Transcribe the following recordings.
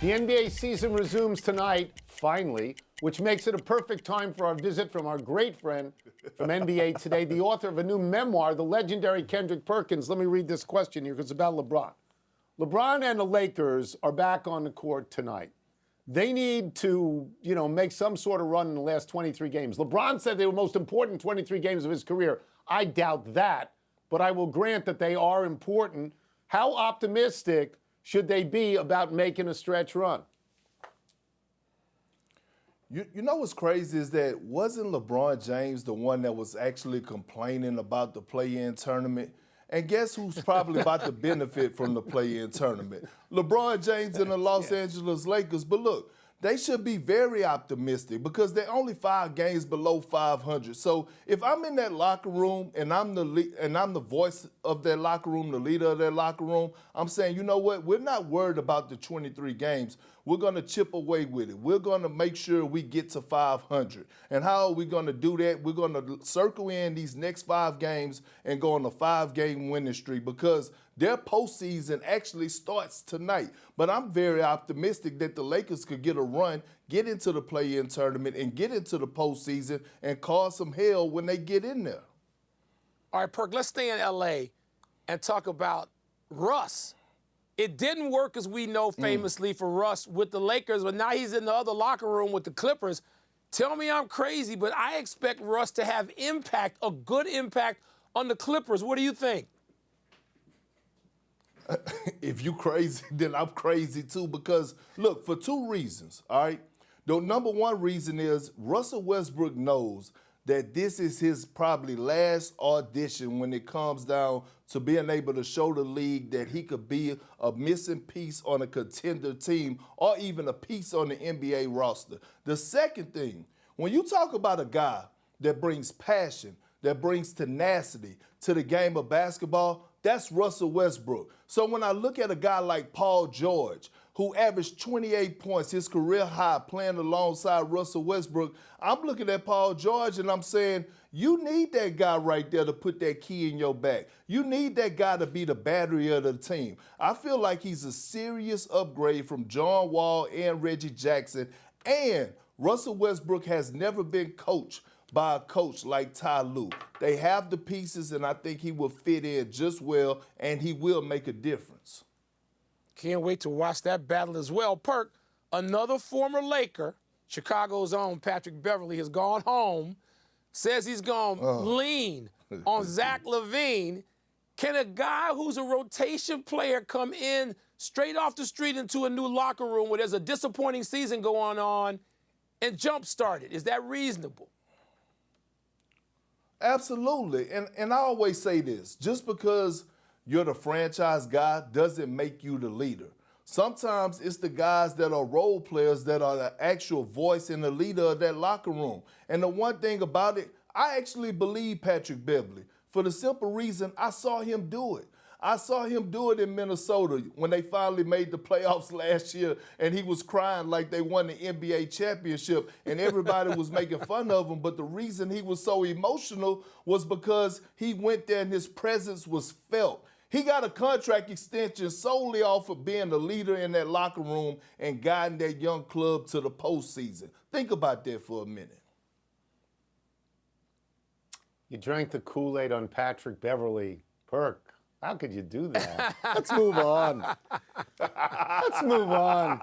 The NBA season resumes tonight, finally, which makes it a perfect time for our visit from our great friend from NBA Today, the author of a new memoir, the legendary Kendrick Perkins. Let me read this question here because it's about LeBron. LeBron and the Lakers are back on the court tonight. They need to, make some sort of run in the last 23 games. LeBron said they were most important 23 games of his career. I doubt that, but I will grant that they are important. How optimistic should they be about making a stretch run? You know what's crazy is that wasn't LeBron James the one that was actually complaining about the play-in tournament? And guess who's probably about to benefit from the play-in tournament? LeBron James and the Los Angeles Lakers. But look, they should be very optimistic because they're only 5 games below 500. So if I'm in that locker room and I'm the voice of that locker room, the leader of that locker room, I'm saying, you know what? We're not worried about the 23 games. We're going to chip away with it. We're going to make sure we get to 500. And how are we going to do that? We're going to circle in these next 5 games and go on a 5-game winning streak because their postseason actually starts tonight. But I'm very optimistic that the Lakers could get a run, get into the play-in tournament, and get into the postseason and cause some hell when they get in there. All right, Perk, let's stay in L.A. and talk about Russ. It didn't work, as we know, famously for Russ with the Lakers, but now he's in the other locker room with the Clippers. Tell me I'm crazy, but I expect Russ to have impact, a good impact on the Clippers. What do you think? If you crazy, then I'm crazy too because, look, for 2 reasons, all right? The number one reason is Russell Westbrook knows that this is his probably last audition when it comes down to being able to show the league that he could be a missing piece on a contender team or even a piece on the NBA roster. The second thing, when you talk about a guy that brings passion, that brings tenacity to the game of basketball, that's Russell Westbrook. So when I look at a guy like Paul George, who averaged 28 points, his career high, playing alongside Russell Westbrook, I'm looking at Paul George and I'm saying, you need that guy right there to put that key in your back. You need that guy to be the battery of the team. I feel like he's a serious upgrade from John Wall and Reggie Jackson. And Russell Westbrook has never been coached by a coach like Ty Lue. They have the pieces, and I think he will fit in just well, and he will make a difference. Can't wait to watch that battle as well. Perk, another former Laker, Chicago's own Patrick Beverley, has gone home, says he's going to lean on Zach LaVine. Can a guy who's a rotation player come in straight off the street into a new locker room where there's a disappointing season going on and jumpstart it? Is that reasonable? Absolutely. And I always say this, just because you're the franchise guy doesn't make you the leader. Sometimes it's the guys that are role players that are the actual voice and the leader of that locker room. And the one thing about it, I actually believe Patrick Beverley for the simple reason I saw him do it. I saw him do it in Minnesota when they finally made the playoffs last year, and he was crying like they won the NBA championship, and everybody was making fun of him. But the reason he was so emotional was because he went there and his presence was felt. He got a contract extension solely off of being the leader in that locker room and guiding that young club to the postseason. Think about that for a minute. You drank the Kool-Aid on Patrick Beverley. Perk, how could you do that? Let's move on. Let's move on.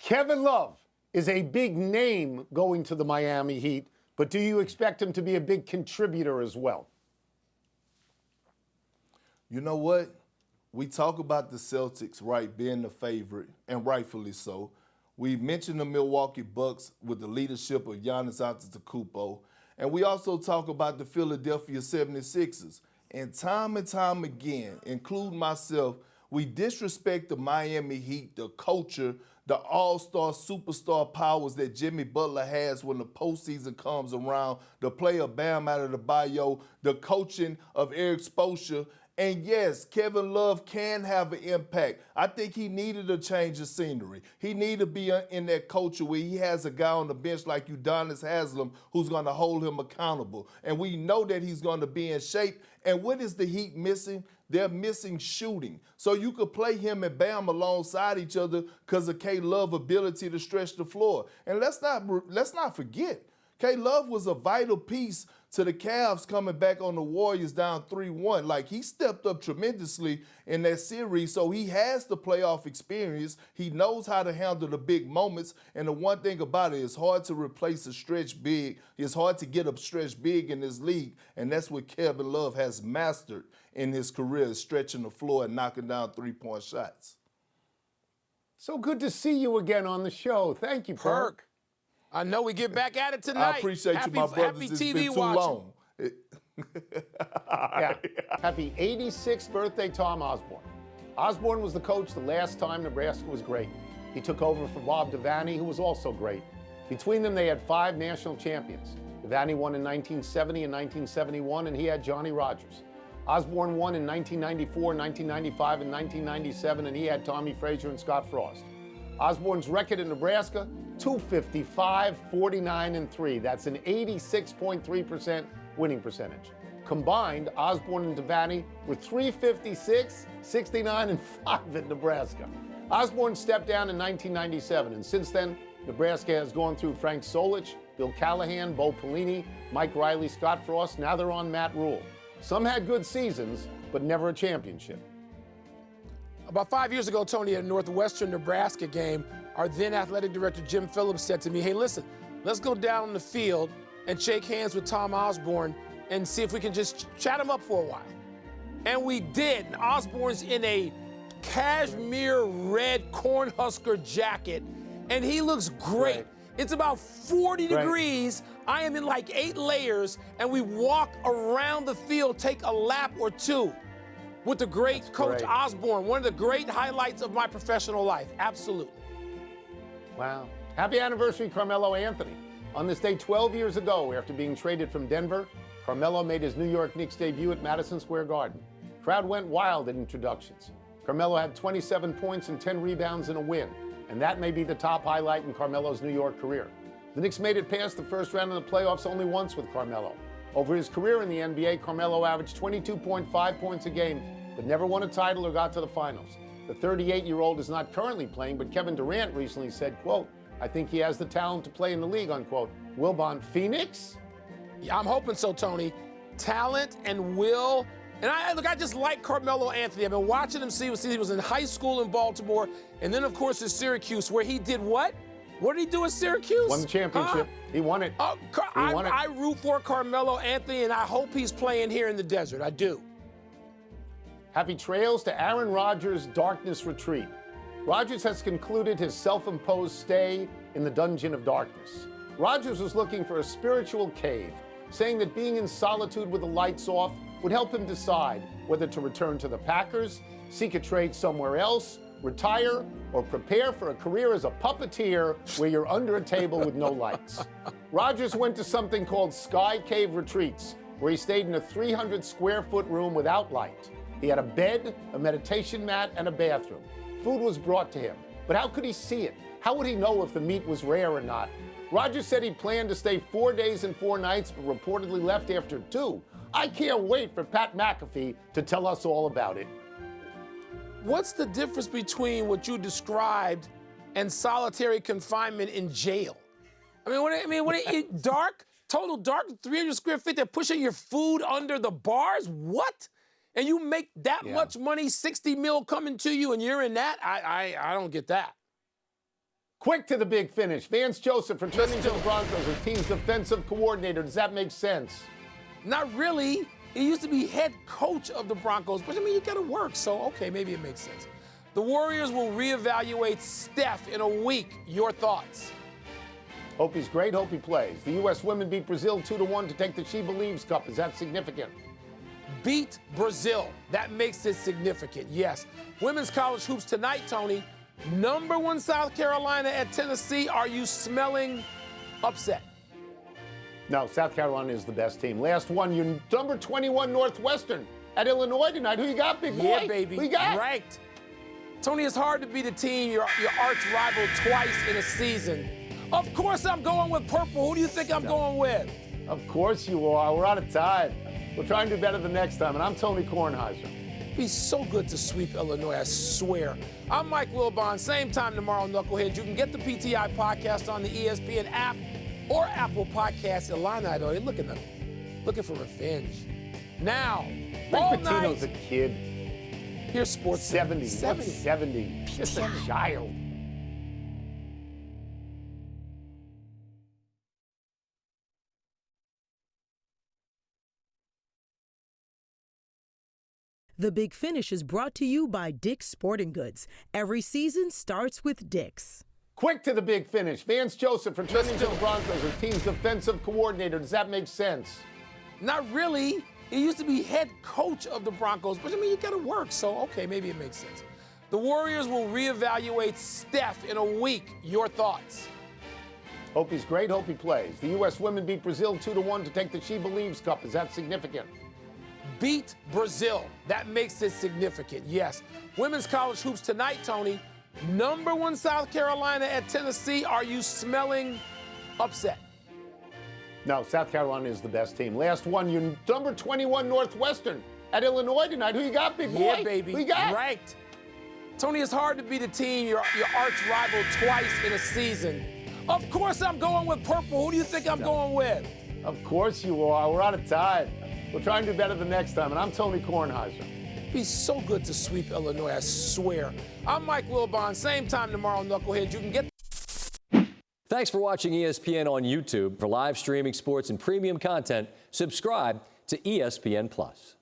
Kevin Love is a big name going to the Miami Heat, but do you expect him to be a big contributor as well? You know what? We talk about the Celtics, right, being the favorite, and rightfully so. We mentioned the Milwaukee Bucks with the leadership of Giannis Antetokounmpo, and we also talk about the Philadelphia 76ers. And time again, including myself, we disrespect the Miami Heat, the culture, the all-star, superstar powers that Jimmy Butler has when the postseason comes around, the play of Bam out of the Bayou, the coaching of Eric Spoelstra. And yes, Kevin Love can have an impact. I think he needed a change of scenery. He needed to be in that culture where he has a guy on the bench like Udonis Haslem who's going to hold him accountable. And we know that he's going to be in shape. And what is the Heat missing? They're missing shooting. So you could play him and Bam alongside each other because of K-Love's ability to stretch the floor. And let's not forget, K-Love was a vital piece to the Cavs coming back on the Warriors down 3-1. Like, he stepped up tremendously in that series, so he has the playoff experience. He knows how to handle the big moments, and the one thing about it, it's hard to replace a stretch big. It's hard to get a stretch big in this league, and that's what Kevin Love has mastered in his career, is stretching the floor and knocking down three-point shots. So good to see you again on the show. Thank you, Perk. I know we get back at it tonight. I appreciate you, my brothers. Happy It's TV been too watching. long. Yeah. Happy 86th birthday, Tom Osborne. Osborne was the coach the last time Nebraska was great. He took over for Bob Devaney, who was also great. Between them, they had 5 national champions. Devaney won in 1970 and 1971, and he had Johnny Rodgers. Osborne won in 1994, 1995, and 1997, and he had Tommy Frazier and Scott Frost. Osborne's record in Nebraska, 255, 49, and 3. That's an 86.3% winning percentage. Combined, Osborne and Devaney were 356, 69, and 5 at Nebraska. Osborne stepped down in 1997, and since then, Nebraska has gone through Frank Solich, Bill Callahan, Bo Pelini, Mike Riley, Scott Frost. Now they're on Matt Rule. Some had good seasons, but never a championship. About 5 years ago, Tony, at a Northwestern Nebraska game, our then athletic director, Jim Phillips, said to me, hey, listen, let's go down on the field and shake hands with Tom Osborne and see if we can just chat him up for a while. And we did. And Osborne's in a cashmere red Kornhusker jacket, and he looks great. Right. It's about 40 degrees. I am in like 8 layers, and we walk around the field, take a lap or two with the great Coach Osborne, one of the great highlights of my professional life. Absolutely. Wow. Happy anniversary, Carmelo Anthony. On this day 12 years ago, after being traded from Denver, Carmelo made his New York Knicks debut at Madison Square Garden. Crowd went wild at introductions. Carmelo had 27 points and 10 rebounds in a win, and that may be the top highlight in Carmelo's New York career. The Knicks made it past the first round of the playoffs only once with Carmelo. Over his career in the NBA, Carmelo averaged 22.5 points a game, but never won a title or got to the finals. The 38-year-old is not currently playing, but Kevin Durant recently said, quote, I think he has the talent to play in the league, unquote. Wilbon, Phoenix? Yeah, I'm hoping so, Tony. Talent and will. And I just like Carmelo Anthony. I've been watching him since he was in high school in Baltimore, and then, of course, in Syracuse, where he did what? What did he do in Syracuse? Won the championship. He won it. I root for Carmelo Anthony, and I hope he's playing here in the desert. I do. Happy trails to Aaron Rodgers' darkness retreat. Rodgers has concluded his self-imposed stay in the dungeon of darkness. Rodgers was looking for a spiritual cave, saying that being in solitude with the lights off would help him decide whether to return to the Packers, seek a trade somewhere else, retire, or prepare for a career as a puppeteer where you're under a table with no lights. Rodgers went to something called Sky Cave Retreats, where he stayed in a 300-square-foot room without light. He had a bed, a meditation mat, and a bathroom. Food was brought to him, but how could he see it? How would he know if the meat was rare or not? Rodgers said he planned to stay 4 days and 4 nights, but reportedly left after 2. I can't wait for Pat McAfee to tell us all about it. What's the difference between what you described and solitary confinement in jail? Dark, total dark, 300 square feet, they're pushing your food under the bars? What? And you make that much money, 60 mil coming to you, and you're in that? I don't get that. Quick to the big finish. Vance Joseph returning to the Broncos as team's defensive coordinator. Does that make sense? Not really. He used to be head coach of the Broncos, but you got to work, so okay, maybe it makes sense. The Warriors will reevaluate Steph in a week. Your thoughts? Hope he's great, hope he plays. The U.S. women beat Brazil 2-1 to take the She Believes Cup. Is that significant? Beat Brazil. That makes it significant, yes. Women's college hoops tonight, Tony. #1 South Carolina at Tennessee. Are you smelling upset? No, South Carolina is the best team. Last one, your number 21 Northwestern at Illinois tonight. Who you got, big boy? Yeah, baby. Who you got? Ranked. Tony, it's hard to beat a team, your arch rival, twice in a season. Of course I'm going with purple. Who do you think I'm going with? Of course you are. We're out of time. We'll try and do better the next time. And I'm Tony Kornheiser. Be so good to sweep Illinois, I swear. I'm Mike Wilbon. Same time tomorrow, Knuckleheads. You can get the PTI podcast on the ESPN app or Apple Podcasts. Illini, though, they're looking for revenge. Now, all Rick Pitino's night, a kid. here's sports. 70. 70. What's 70? Just a child. The Big Finish is brought to you by Dick's Sporting Goods. Every season starts with Dick's. Quick to the big finish. Vance Joseph returning to the Broncos as team's defensive coordinator. Does that make sense? Not really. He used to be head coach of the Broncos, but I mean, you got to work, so okay, maybe it makes sense. The Warriors will reevaluate Steph in a week. Your thoughts? Hope he's great. Hope he plays. The U.S. women beat Brazil 2-1 to take the She Believes Cup. Is that significant? Beat Brazil. That makes it significant, yes. Women's college hoops tonight, Tony. Number 1 South Carolina at Tennessee. Are you smelling upset? No, South Carolina is the best team. Last one, your number 21 Northwestern at Illinois tonight. Who you got, big boy? Yeah, baby. Who you got? Ranked. Tony, it's hard to beat a team, your arch rival, twice in a season. Of course I'm going with purple. Who do you think I'm going with? Of course you are. We're out of time. We'll try and do better the next time. And I'm Tony Kornheiser. Be so good to sweep Illinois, I swear. I'm Mike Wilbon. Same time tomorrow, Knuckleheads. You can get. Thanks for watching ESPN on YouTube. For live streaming sports and premium content, subscribe to ESPN+.